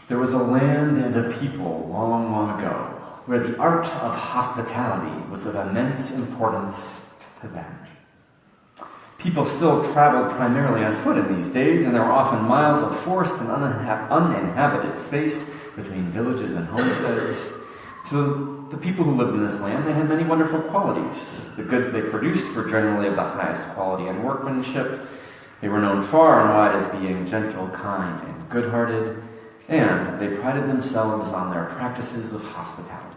There was a land and a people long, long ago where the art of hospitality was of immense importance to them. People still traveled primarily on foot in these days, and there were often miles of forest and uninhabited space between villages and homesteads. So the people who lived in this land, they had many wonderful qualities. The goods they produced were generally of the highest quality and workmanship. They were known far and wide as being gentle, kind, and good-hearted, and they prided themselves on their practices of hospitality.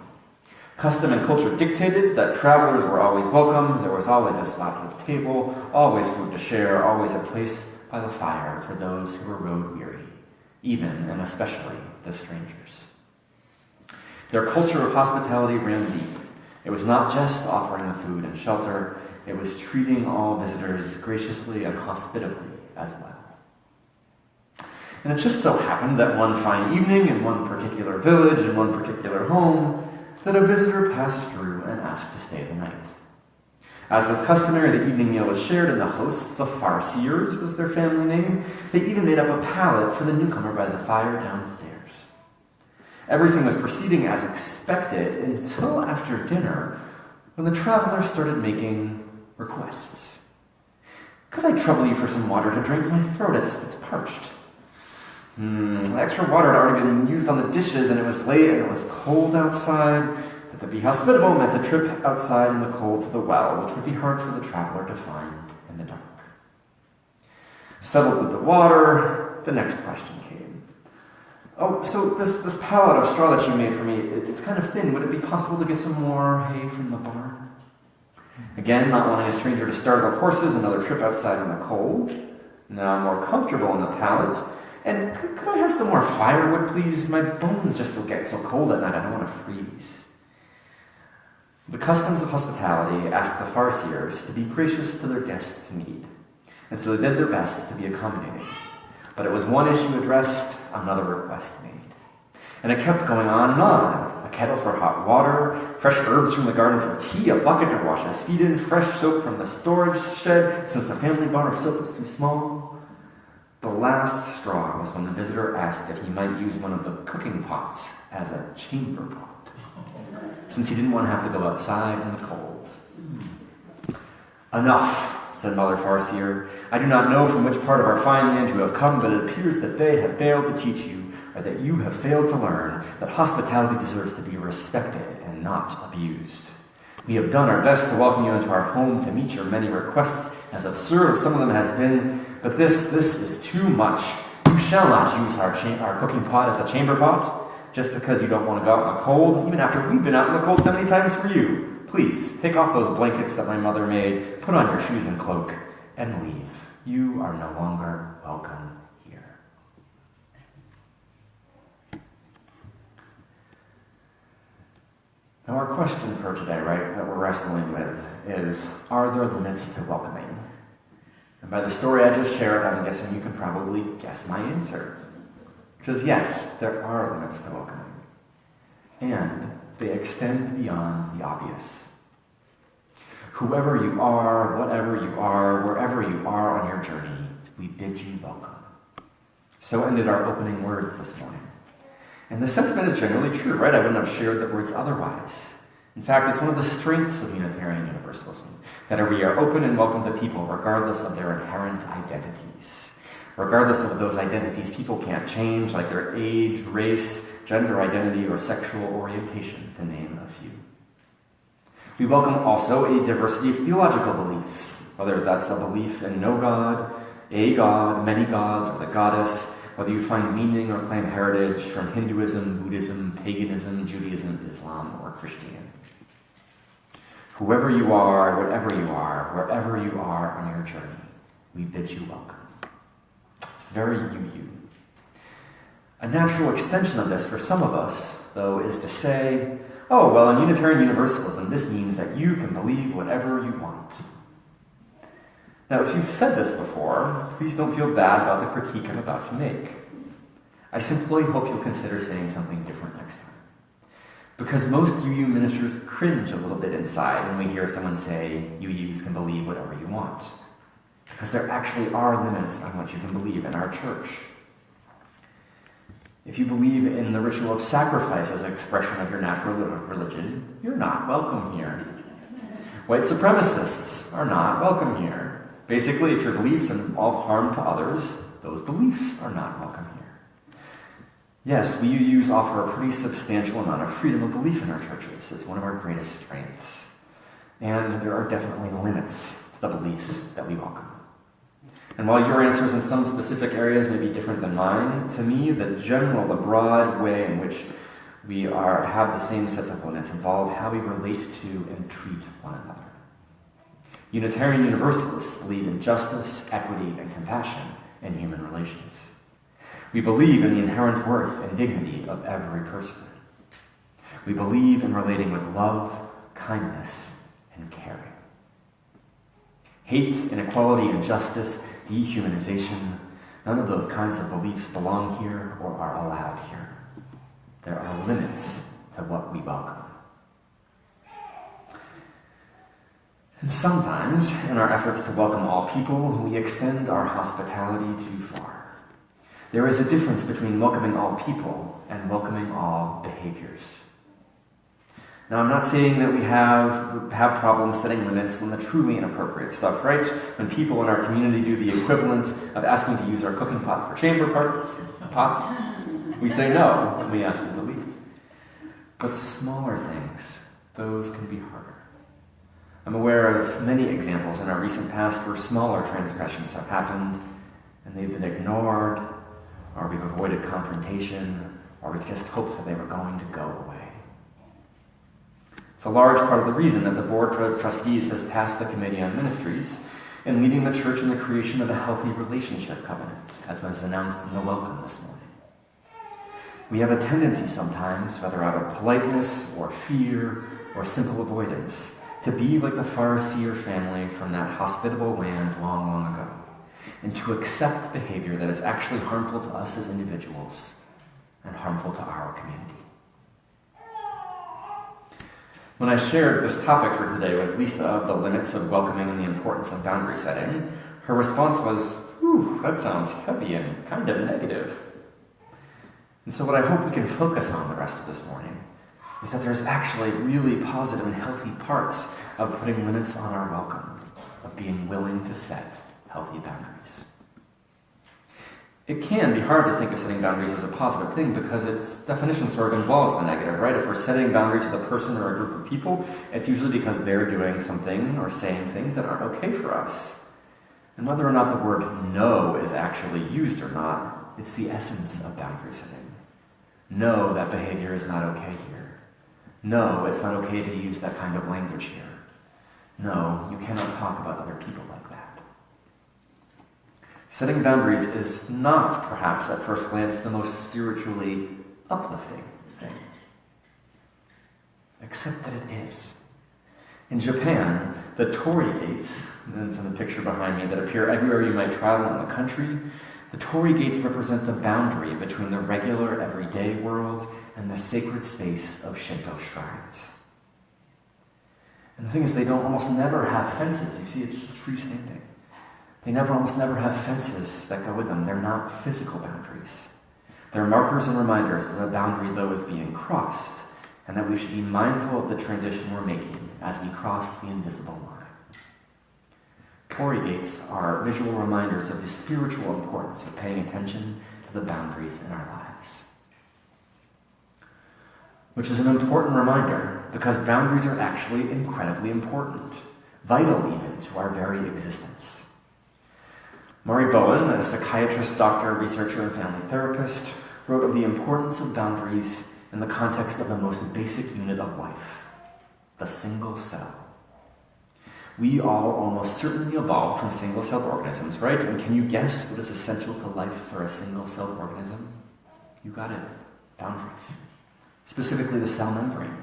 Custom and culture dictated that travelers were always welcome, there was always a spot at the table, always food to share, always a place by the fire for those who were road-weary, even and especially the strangers. Their culture of hospitality ran deep. It was not just offering the food and shelter, it was treating all visitors graciously and hospitably as well. And it just so happened that one fine evening in one particular village, in one particular home, that a visitor passed through and asked to stay the night. As was customary, the evening meal was shared, and the hosts, the farseers was their family name, they even made up a pallet for the newcomer by the fire downstairs. Everything was proceeding as expected until after dinner, when the traveler started making requests. "Could I trouble you for some water to drink? My throat, it's parched." The extra water had already been used on the dishes, and it was late, and it was cold outside. But to be hospitable meant a trip outside in the cold to the well, which would be hard for the traveler to find in the dark. Settled with the water, the next question came. "Oh, so this pallet of straw that you made for me, it's kind of thin. Would it be possible to get some more hay from the barn?" Again, not wanting a stranger to startle their horses, another trip outside in the cold. Now more comfortable in the pallet. "And could I have some more firewood, please? My bones just get so cold at night, I don't want to freeze." The customs of hospitality asked the farseers to be gracious to their guests' need, and so they did their best to be accommodating. But it was one issue addressed, another request made. And it kept going on and on. A kettle for hot water, fresh herbs from the garden for tea, a bucket to wash his feet in, fresh soap from the storage shed, since the family bar of soap was too small. The last straw was when the visitor asked if he might use one of the cooking pots as a chamber pot, since he didn't want to have to go outside in the cold. "Enough," said Mother Farseer. "I do not know from which part of our fine land you have come, but it appears that they have failed to teach you, or that you have failed to learn, that hospitality deserves to be respected and not abused. We have done our best to welcome you into our home, to meet your many requests, as absurd as some of them has been, but this is too much. You shall not use our cooking pot as a chamber pot, just because you don't want to go out in the cold, even after we've been out in the cold so many times for you. Please, take off those blankets that my mother made, put on your shoes and cloak, and leave. You are no longer welcome here." Now our question for today, right, that we're wrestling with is, are there limits to welcoming? And by the story I just shared, I'm guessing you can probably guess my answer. Which is yes, there are limits to welcoming. And they extend beyond the obvious. Whoever you are, whatever you are, wherever you are on your journey, we bid you welcome. So ended our opening words this morning. And the sentiment is generally true, right? I wouldn't have shared the words otherwise. In fact, it's one of the strengths of Unitarian Universalism, that we are open and welcome to people regardless of their inherent identities. Regardless of those identities people can't change, like their age, race, gender identity, or sexual orientation, to name a few. We welcome also a diversity of theological beliefs, whether that's a belief in no God, a God, many gods, or the goddess, whether you find meaning or claim heritage from Hinduism, Buddhism, paganism, Judaism, Islam, or Christianity. Whoever you are, whatever you are, wherever you are on your journey, we bid you welcome. It's very you. A natural extension of this for some of us, though, is to say, oh, well, in Unitarian Universalism, this means that you can believe whatever you want. Now, if you've said this before, please don't feel bad about the critique I'm about to make. I simply hope you'll consider saying something different next time. Because most UU ministers cringe a little bit inside when we hear someone say, UUs can believe whatever you want. Because there actually are limits on what you can believe in our church. If you believe in the ritual of sacrifice as an expression of your natural religion, you're not welcome here. White supremacists are not welcome here. Basically, if your beliefs involve harm to others, those beliefs are not welcome here. Yes, VUUs offer a pretty substantial amount of freedom of belief in our churches. It's one of our greatest strengths. And there are definitely limits to the beliefs that we welcome. And while your answers in some specific areas may be different than mine, to me, the broad way in which we have the same sets of limits involve how we relate to and treat one another. Unitarian Universalists believe in justice, equity, and compassion in human relations. We believe in the inherent worth and dignity of every person. We believe in relating with love, kindness, and caring. Hate, inequality, injustice, dehumanization, none of those kinds of beliefs belong here or are allowed here. There are limits to what we welcome. And sometimes, in our efforts to welcome all people, we extend our hospitality too far. There is a difference between welcoming all people and welcoming all behaviors. Now, I'm not saying that we have problems setting limits on the truly inappropriate stuff, right? When people in our community do the equivalent of asking to use our cooking pots for chamber pots, we say no when we ask them to leave. But smaller things, those can be harder. I'm aware of many examples in our recent past where smaller transgressions have happened and they've been ignored, or we've avoided confrontation, or we've just hoped that they were going to go away. It's a large part of the reason that the Board of Trustees has tasked the Committee on Ministries in leading the Church in the creation of a healthy relationship covenant, as was announced in the welcome this morning. We have a tendency sometimes, whether out of politeness or fear or simple avoidance, to be like the Pharisee family from that hospitable land long, long ago, and to accept behavior that is actually harmful to us as individuals and harmful to our community. When I shared this topic for today with Lisa of the limits of welcoming and the importance of boundary setting, her response was, "Whew, that sounds heavy and kind of negative." And so what I hope we can focus on the rest of this morning is that there's actually really positive and healthy parts of putting limits on our welcome, of being willing to set healthy boundaries. It can be hard to think of setting boundaries as a positive thing because its definition sort of involves the negative, right? If we're setting boundaries with a person or a group of people, it's usually because they're doing something or saying things that aren't okay for us. And whether or not the word no is actually used or not, it's the essence of boundary setting. No, that behavior is not okay here. No, it's not okay to use that kind of language here. No, you cannot talk about other people like that. Setting boundaries is not, perhaps, at first glance, the most spiritually uplifting thing. Except that it is. In Japan, the torii gates, and it's in the picture behind me, that appear everywhere you might travel in the country, the torii gates represent the boundary between the regular, everyday world and the sacred space of Shinto shrines. And the thing is, they don't almost never have fences. You see, it's just freestanding. They almost never have fences that go with them. They're not physical boundaries. They're markers and reminders that a boundary, though, is being crossed, and that we should be mindful of the transition we're making as we cross the invisible line. Torii gates are visual reminders of the spiritual importance of paying attention to the boundaries in our lives. Which is an important reminder, because boundaries are actually incredibly important, vital even to our very existence. Murray Bowen, a psychiatrist, doctor, researcher, and family therapist, wrote of the importance of boundaries in the context of the most basic unit of life, the single cell. We all almost certainly evolved from single-celled organisms, right? And can you guess what is essential to life for a single-celled organism? You got it. Boundaries. Specifically the cell membrane.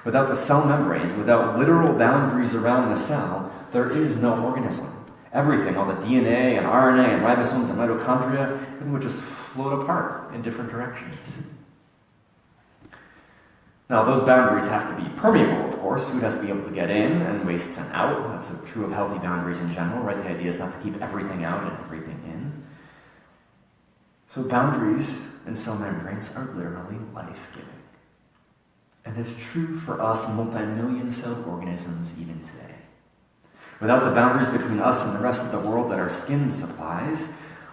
Without the cell membrane, without literal boundaries around the cell, there is no organism. Everything, all the DNA and RNA and ribosomes and mitochondria, everything would just float apart in different directions. Now, those boundaries have to be permeable, of course. Food has to be able to get in and waste sent out. That's true of healthy boundaries in general, right? The idea is not to keep everything out and everything in. So boundaries and cell membranes are literally life-giving. And it's true for us multi-million-celled organisms even today. Without the boundaries between us and the rest of the world that our skin supplies,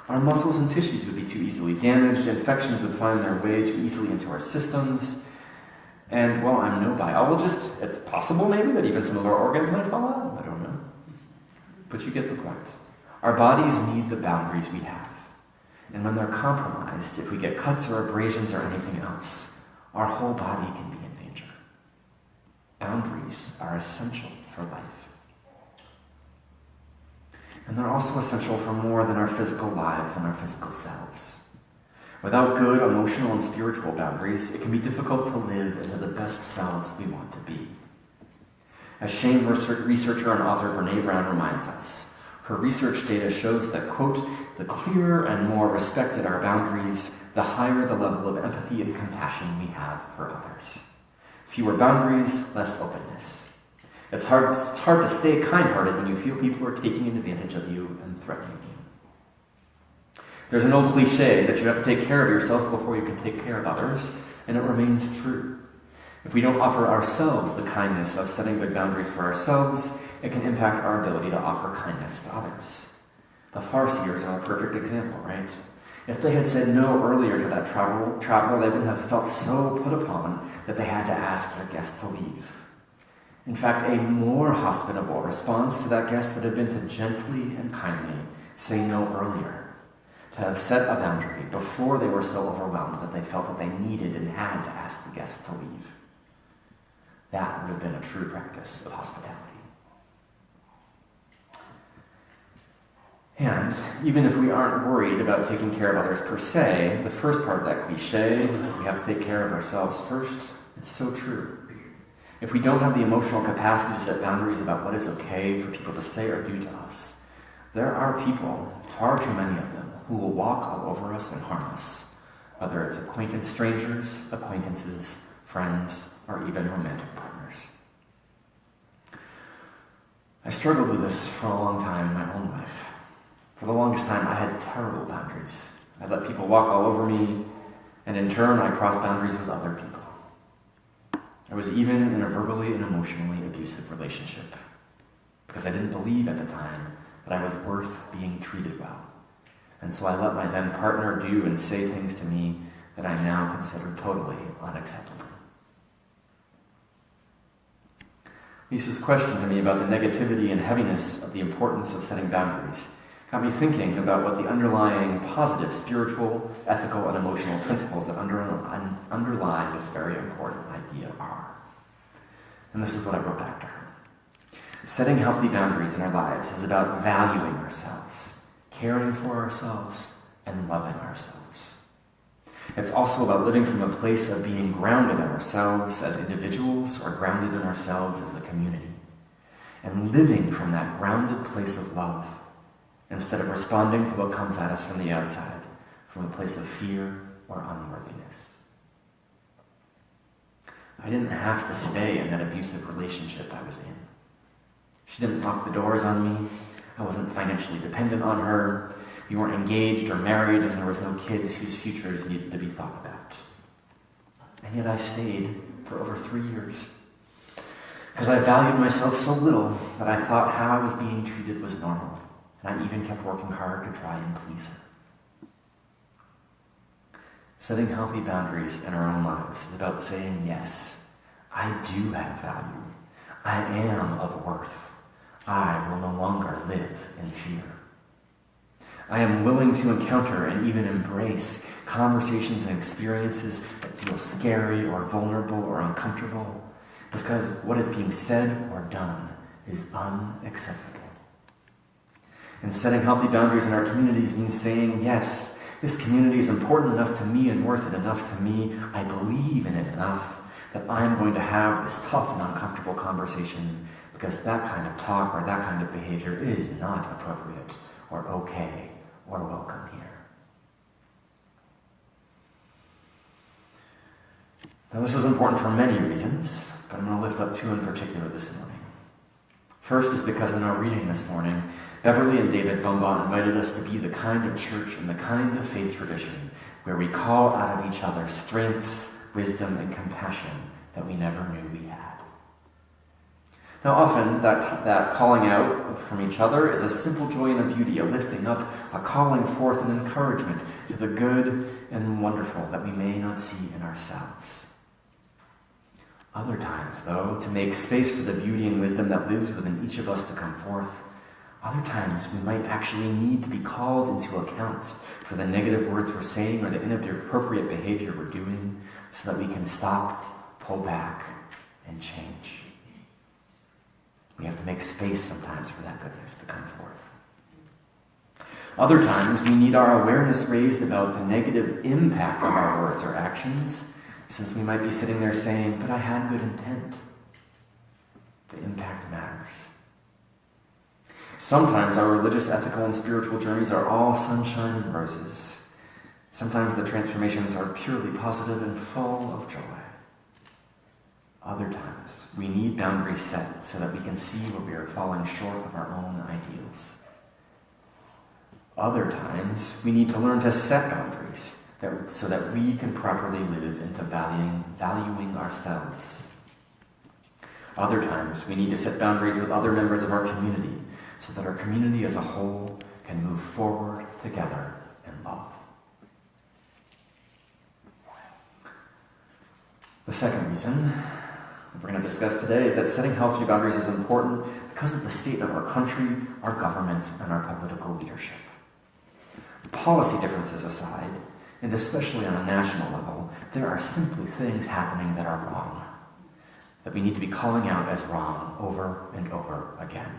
our muscles and tissues would be too easily damaged, infections would find their way too easily into our systems, and while I'm no biologist, it's possible maybe that even some of our organs might fall out. I don't know. But you get the point. Our bodies need the boundaries we have. And when they're compromised, if we get cuts or abrasions or anything else, our whole body can be in danger. Boundaries are essential for life. And they're also essential for more than our physical lives and our physical selves. Without good emotional and spiritual boundaries, it can be difficult to live into the best selves we want to be. As shame researcher and author Brene Brown reminds us, her research data shows that, quote, the clearer and more respected our boundaries, the higher the level of empathy and compassion we have for others. Fewer boundaries, less openness. It's hard to stay kind-hearted when you feel people are taking advantage of you and threatening you. There's an old cliche that you have to take care of yourself before you can take care of others, and it remains true. If we don't offer ourselves the kindness of setting good boundaries for ourselves, it can impact our ability to offer kindness to others. The Farseers are a perfect example, right? If they had said no earlier to that traveler, they would have felt so put upon that they had to ask their guest to leave. In fact, a more hospitable response to that guest would have been to gently and kindly say no earlier, to have set a boundary before they were so overwhelmed that they felt that they needed and had to ask the guest to leave. That would have been a true practice of hospitality. And even if we aren't worried about taking care of others per se, the first part of that cliche, we have to take care of ourselves first, it's so true. If we don't have the emotional capacity to set boundaries about what is okay for people to say or do to us, there are people, far too many of them, who will walk all over us and harm us, whether it's strangers, acquaintances, friends, or even romantic partners. I struggled with this for a long time in my own life. For the longest time, I had terrible boundaries. I let people walk all over me, and in turn, I crossed boundaries with other people. I was even in a verbally and emotionally abusive relationship, because I didn't believe at the time that I was worth being treated well. And so I let my then partner do and say things to me that I now consider totally unacceptable. Lisa's question to me about the negativity and heaviness of the importance of setting boundaries got me thinking about what the underlying positive spiritual, ethical, and emotional principles that underlie this very important idea are. And this is what I wrote back to her. Setting healthy boundaries in our lives is about valuing ourselves, caring for ourselves, and loving ourselves. It's also about living from a place of being grounded in ourselves as individuals or grounded in ourselves as a community, and living from that grounded place of love instead of responding to what comes at us from the outside, from a place of fear or unworthiness. I didn't have to stay in that abusive relationship I was in. She didn't lock the doors on me. I wasn't financially dependent on her. We weren't engaged or married, and there was no kids whose futures needed to be thought about. And yet I stayed for over 3 years, because I valued myself so little that I thought how I was being treated was normal, and I even kept working hard to try and please her. Setting healthy boundaries in our own lives is about saying, yes, I do have value. I am of worth. I will no longer live in fear. I am willing to encounter and even embrace conversations and experiences that feel scary or vulnerable or uncomfortable, because what is being said or done is unacceptable. And setting healthy boundaries in our communities means saying, yes, this community is important enough to me and worth it enough to me. I believe in it enough that I'm going to have this tough and uncomfortable conversation, because that kind of talk or that kind of behavior is not appropriate or okay or welcome here. Now, this is important for many reasons, but I'm going to lift up two in particular this morning. First is because in our reading this morning, Beverly and David Bumbaugh invited us to be the kind of church and the kind of faith tradition where we call out of each other strengths, wisdom, and compassion that we never knew we had. Now often, that calling out from each other is a simple joy and a beauty, a lifting up, a calling forth and encouragement to the good and wonderful that we may not see in ourselves. Other times, though, to make space for the beauty and wisdom that lives within each of us to come forth, other times we might actually need to be called into account for the negative words we're saying or the inappropriate behavior we're doing so that we can stop, pull back, and change. We have to make space sometimes for that goodness to come forth. Other times we need our awareness raised about the negative impact of our words or actions, since we might be sitting there saying, but I had good intent. The impact matters. Sometimes our religious, ethical, and spiritual journeys are all sunshine and roses. Sometimes the transformations are purely positive and full of joy. Other times, we need boundaries set so that we can see where we are falling short of our own ideals. Other times, we need to learn to set boundaries so that we can properly live into valuing ourselves. Other times, we need to set boundaries with other members of our community so that our community as a whole can move forward together in love. The second reason we're going to discuss today is that setting healthy boundaries is important because of the state of our country, our government, and our political leadership. Policy differences aside, and especially on a national level, there are simply things happening that are wrong, that we need to be calling out as wrong over and over again.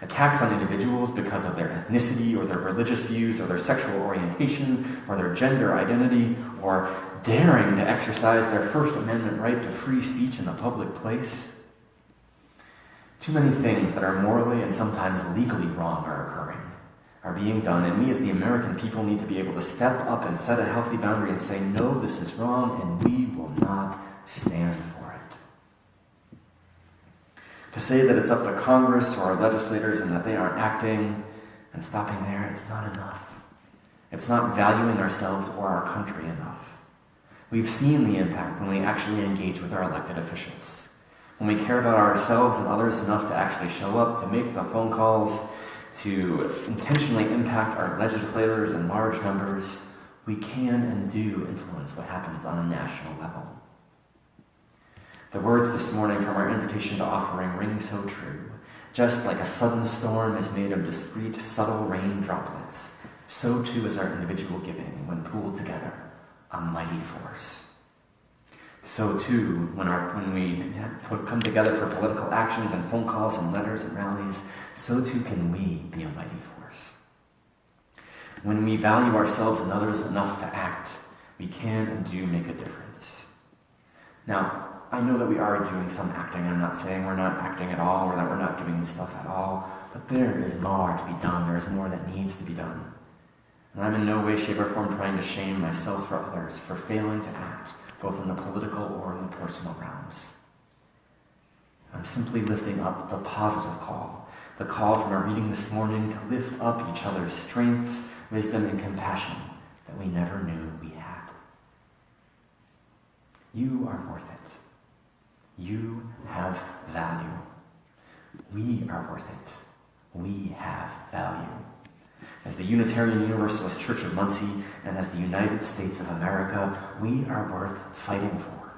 Attacks on individuals because of their ethnicity or their religious views or their sexual orientation or their gender identity or daring to exercise their First Amendment right to free speech in a public place. Too many things that are morally and sometimes legally wrong are being done, and we as the American people need to be able to step up and set a healthy boundary and say, no, this is wrong, and we will not stand for it. To say that it's up to Congress or our legislators and that they aren't acting and stopping there, it's not enough. It's not valuing ourselves or our country enough. We've seen the impact when we actually engage with our elected officials. When we care about ourselves and others enough to actually show up, to make the phone calls, to intentionally impact our legislators in large numbers, we can and do influence what happens on a national level. The words this morning from our invitation to offering ring so true. Just like a sudden storm is made of discrete, subtle rain droplets, so too is our individual giving when pooled together, a mighty force. So too, when we come together for political actions and phone calls and letters and rallies, so too can we be a mighty force. When we value ourselves and others enough to act, we can and do make a difference. Now, I know that we are doing some acting. I'm not saying we're not acting at all or that we're not doing stuff at all, but there is more to be done. There is more that needs to be done. And I'm in no way, shape, or form trying to shame myself or others for failing to act, both in the political or in the personal realms. I'm simply lifting up the positive call, the call from our reading this morning to lift up each other's strengths, wisdom, and compassion that we never knew we had. You are worth it. You have value. We are worth it. We have value. As the Unitarian Universalist Church of Muncie and as the United States of America, we are worth fighting for.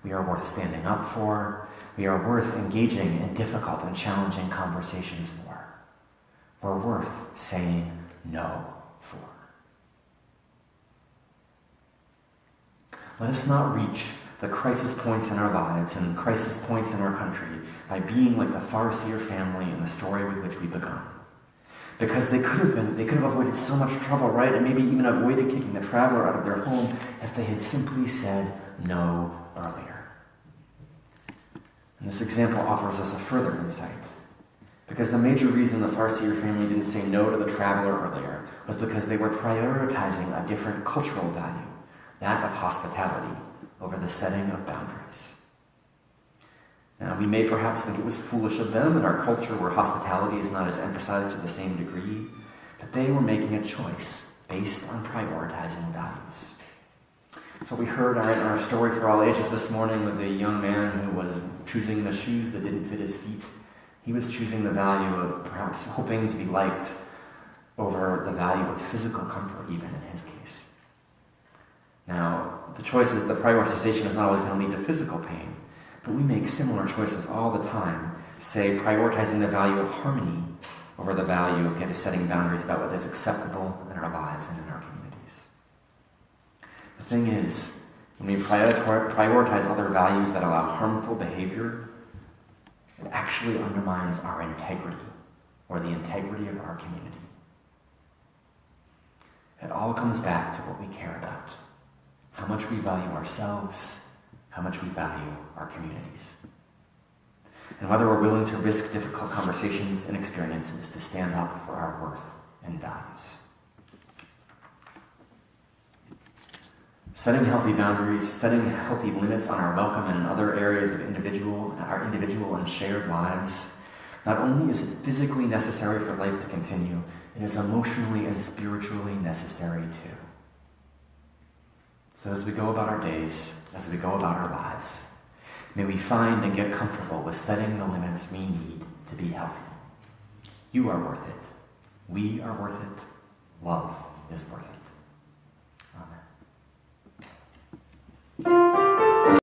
We are worth standing up for. We are worth engaging in difficult and challenging conversations for. We're worth saying no for. Let us not reach the crisis points in our lives and crisis points in our country by being like the Farseer family in the story with which we begun. Because they could have avoided so much trouble, right? And maybe even avoided kicking the traveler out of their home if they had simply said no earlier. And this example offers us a further insight. Because the major reason the Farseer family didn't say no to the traveler earlier was because they were prioritizing a different cultural value, that of hospitality, over the setting of boundaries. Now, we may perhaps think it was foolish of them in our culture where hospitality is not as emphasized to the same degree, but they were making a choice based on prioritizing values. So we heard in our story for all ages this morning with a young man who was choosing the shoes that didn't fit his feet. He was choosing the value of perhaps hoping to be liked over the value of physical comfort, even in his case. Now, the prioritization is not always going to lead to physical pain, but we make similar choices all the time, say prioritizing the value of harmony over the value of setting boundaries about what is acceptable in our lives and in our communities. The thing is, when we prioritize other values that allow harmful behavior, it actually undermines our integrity, or the integrity of our community. It all comes back to what we care about, how much we value ourselves, how much we value our communities, and whether we're willing to risk difficult conversations and experiences to stand up for our worth and values. Setting healthy boundaries, setting healthy limits on our welcome and in other areas of our individual and shared lives, not only is it physically necessary for life to continue, it is emotionally and spiritually necessary too. So as we go about our days, as we go about our lives, may we find and get comfortable with setting the limits we need to be healthy. You are worth it. We are worth it. Love is worth it. Amen.